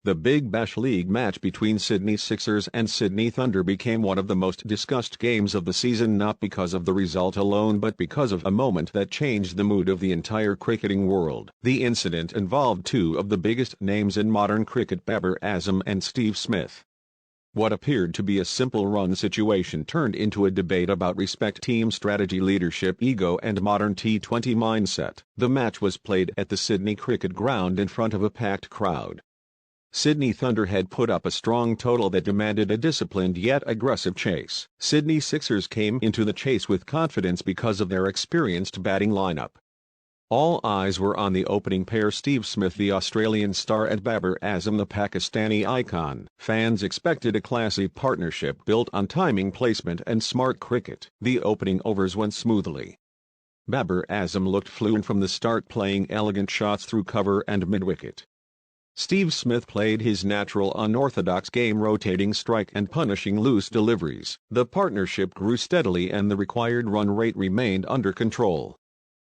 The Big Bash League match between Sydney Sixers and Sydney Thunder became one of the most discussed games of the season, not because of the result alone but because of a moment that changed the mood of the entire cricketing world. The incident involved two of the biggest names in modern cricket, Babar Azam and Steve Smith. What appeared to be a simple run situation turned into a debate about respect, team strategy, leadership, ego and modern T20 mindset. The match was played at the Sydney Cricket Ground in front of a packed crowd. Sydney Thunder had put up a strong total that demanded a disciplined yet aggressive chase. Sydney Sixers came into the chase with confidence because of their experienced batting lineup. All eyes were on the opening pair, Steve Smith, the Australian star, and Babar Azam, the Pakistani icon. Fans expected a classy partnership built on timing, placement and smart cricket. The opening overs went smoothly. Babar Azam looked fluent from the start, playing elegant shots through cover and mid-wicket. Steve Smith played his natural unorthodox game, rotating strike and punishing loose deliveries. The partnership grew steadily and the required run rate remained under control.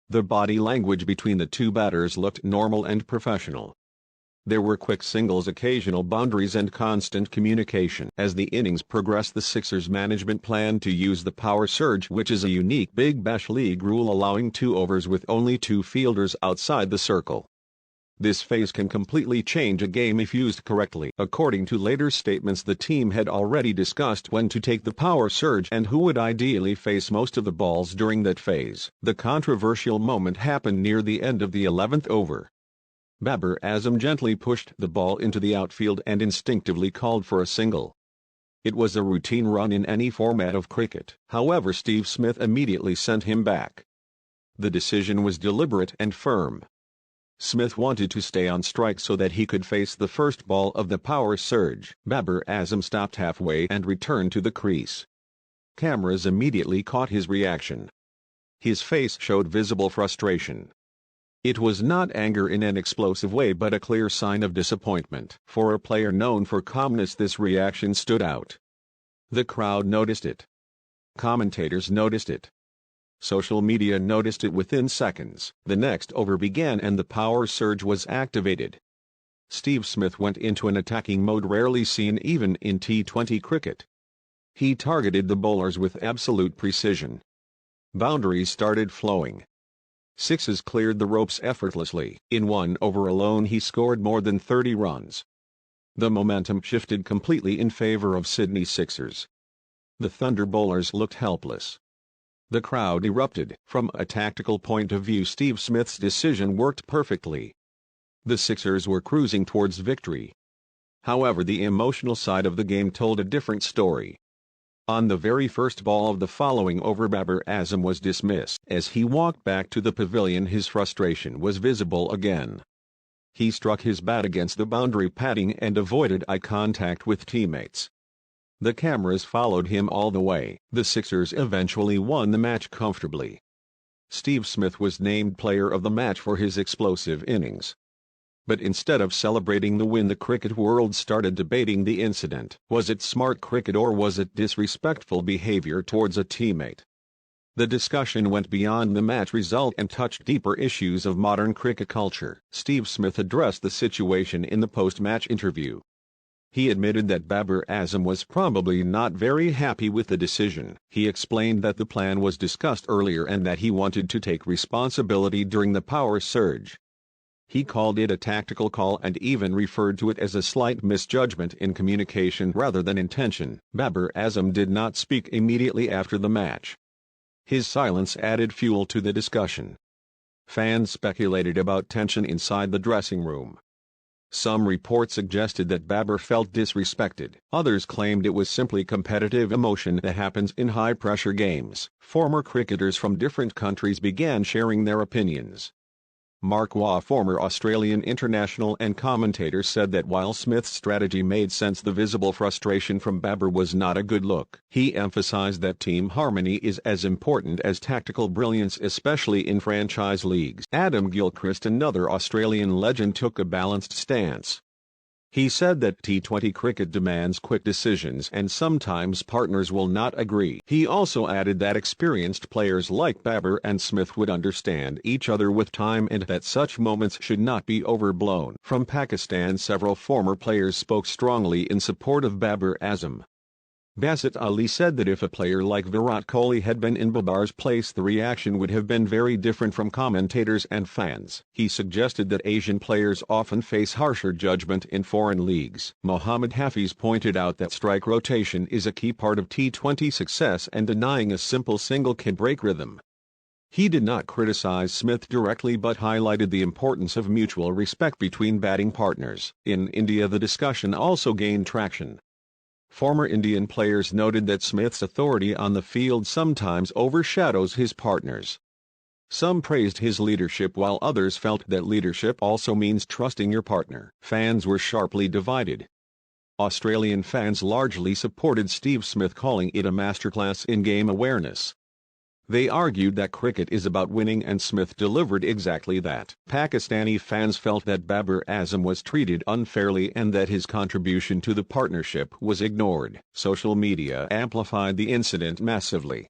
The body language between the two batters looked normal and professional. There were quick singles, occasional boundaries and constant communication. As the innings progressed, the Sixers management planned to use the power surge, which is a unique Big Bash League rule allowing 2 overs with only 2 fielders outside the circle. This phase can completely change a game if used correctly. According to later statements, the team had already discussed when to take the power surge and who would ideally face most of the balls during that phase. The controversial moment happened near the end of the 11th over. Babar Azam gently pushed the ball into the outfield and instinctively called for a single. It was a routine run in any format of cricket. However, Steve Smith immediately sent him back. The decision was deliberate and firm. Smith wanted to stay on strike so that he could face the first ball of the power surge. Babar Azam stopped halfway and returned to the crease. Cameras immediately caught his reaction. His face showed visible frustration. It was not anger in an explosive way but a clear sign of disappointment. For a player known for calmness, this reaction stood out. The crowd noticed it. Commentators noticed it. Social media noticed it within seconds. The next over began and the power surge was activated. Steve Smith went into an attacking mode rarely seen even in T20 cricket. He targeted the bowlers with absolute precision. Boundaries started flowing. Sixes cleared the ropes effortlessly. In 1 over alone he scored more than 30 runs. The momentum shifted completely in favor of Sydney Sixers. The Thunder bowlers looked helpless. The crowd erupted. From a tactical point of view, Steve Smith's decision worked perfectly. The Sixers were cruising towards victory. However, the emotional side of the game told a different story. On the very first ball of the following over, Babar Azam was dismissed. As he walked back to the pavilion, his frustration was visible again. He struck his bat against the boundary padding and avoided eye contact with teammates. The cameras followed him all the way. The Sixers eventually won the match comfortably. Steve Smith was named player of the match for his explosive innings. But instead of celebrating the win, the cricket world started debating the incident. Was it smart cricket or was it disrespectful behavior towards a teammate? The discussion went beyond the match result and touched deeper issues of modern cricket culture. Steve Smith addressed the situation in the post-match interview. He admitted that Babar Azam was probably not very happy with the decision. He explained that the plan was discussed earlier and that he wanted to take responsibility during the power surge. He called it a tactical call and even referred to it as a slight misjudgment in communication rather than intention. Babar Azam did not speak immediately after the match. His silence added fuel to the discussion. Fans speculated about tension inside the dressing room. Some reports suggested that Babar felt disrespected. Others claimed it was simply competitive emotion that happens in high-pressure games. Former cricketers from different countries began sharing their opinions. Mark Waugh, former Australian international and commentator, said that while Smith's strategy made sense, the visible frustration from Babar was not a good look. He emphasized that team harmony is as important as tactical brilliance, especially in franchise leagues. Adam Gilchrist, another Australian legend, took a balanced stance. He said that T20 cricket demands quick decisions and sometimes partners will not agree. He also added that experienced players like Babar and Smith would understand each other with time and that such moments should not be overblown. From Pakistan, several former players spoke strongly in support of Babar Azam. Basit Ali said that if a player like Virat Kohli had been in Babar's place, the reaction would have been very different from commentators and fans. He suggested that Asian players often face harsher judgment in foreign leagues. Mohammad Hafiz pointed out that strike rotation is a key part of T20 success and denying a simple single can break rhythm. He did not criticize Smith directly but highlighted the importance of mutual respect between batting partners. In India, the discussion also gained traction. Former Indian players noted that Smith's authority on the field sometimes overshadows his partners. Some praised his leadership while others felt that leadership also means trusting your partner. Fans were sharply divided. Australian fans largely supported Steve Smith, calling it a masterclass in game awareness. They argued that cricket is about winning, and Smith delivered exactly that. Pakistani fans felt that Babar Azam was treated unfairly and that his contribution to the partnership was ignored. Social media amplified the incident massively.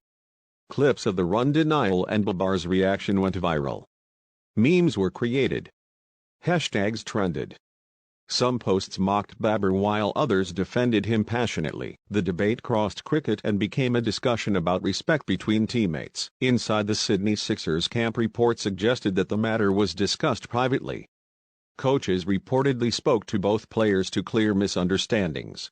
Clips of the run denial and Babar's reaction went viral. Memes were created. Hashtags trended. Some posts mocked Babar while others defended him passionately. The debate crossed cricket and became a discussion about respect between teammates. Inside the Sydney Sixers camp, reports suggested that the matter was discussed privately. Coaches reportedly spoke to both players to clear misunderstandings.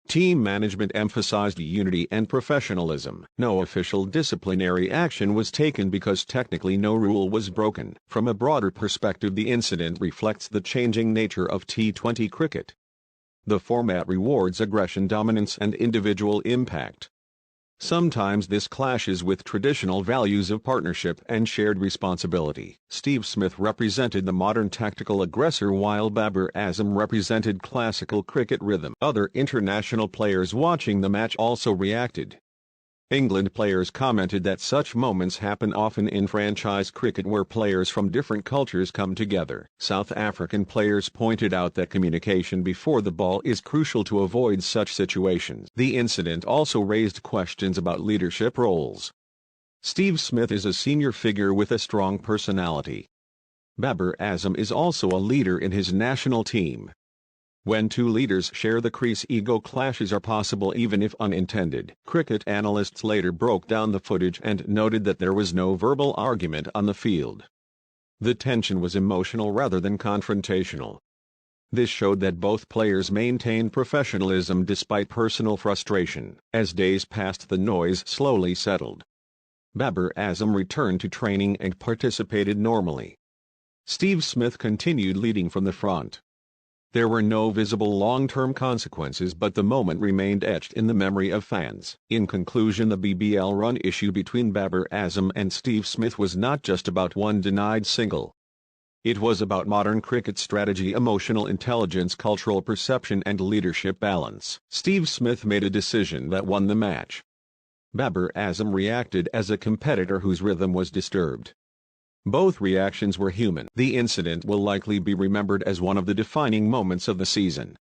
Team management emphasized unity and professionalism. No official disciplinary action was taken because technically no rule was broken. From a broader perspective, the incident reflects the changing nature of T20 cricket. The format rewards aggression, dominance, and individual impact. Sometimes this clashes with traditional values of partnership and shared responsibility. Steve Smith represented the modern tactical aggressor while Babar Azam represented classical cricket rhythm. Other international players watching the match also reacted. England players commented that such moments happen often in franchise cricket where players from different cultures come together. South African players pointed out that communication before the ball is crucial to avoid such situations. The incident also raised questions about leadership roles. Steve Smith is a senior figure with a strong personality. Babar Azam is also a leader in his national team. When two leaders share the crease, ego clashes are possible even if unintended. Cricket analysts later broke down the footage and noted that there was no verbal argument on the field. The tension was emotional rather than confrontational. This showed that both players maintained professionalism despite personal frustration. As days passed, the noise slowly settled. Babar Azam returned to training and participated normally. Steve Smith continued leading from the front. There were no visible long-term consequences, but the moment remained etched in the memory of fans. In conclusion, the BBL run issue between Babar Azam and Steve Smith was not just about one denied single. It was about modern cricket strategy, emotional intelligence, cultural perception, and leadership balance. Steve Smith made a decision that won the match. Babar Azam reacted as a competitor whose rhythm was disturbed. Both reactions were human. The incident will likely be remembered as one of the defining moments of the season.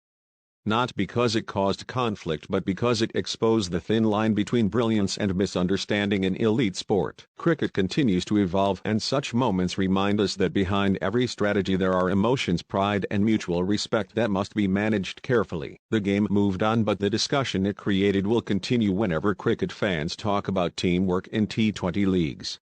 Not because it caused conflict, but because it exposed the thin line between brilliance and misunderstanding in elite sport. Cricket continues to evolve, and such moments remind us that behind every strategy there are emotions, pride, and mutual respect that must be managed carefully. The game moved on, but the discussion it created will continue whenever cricket fans talk about teamwork in T20 leagues.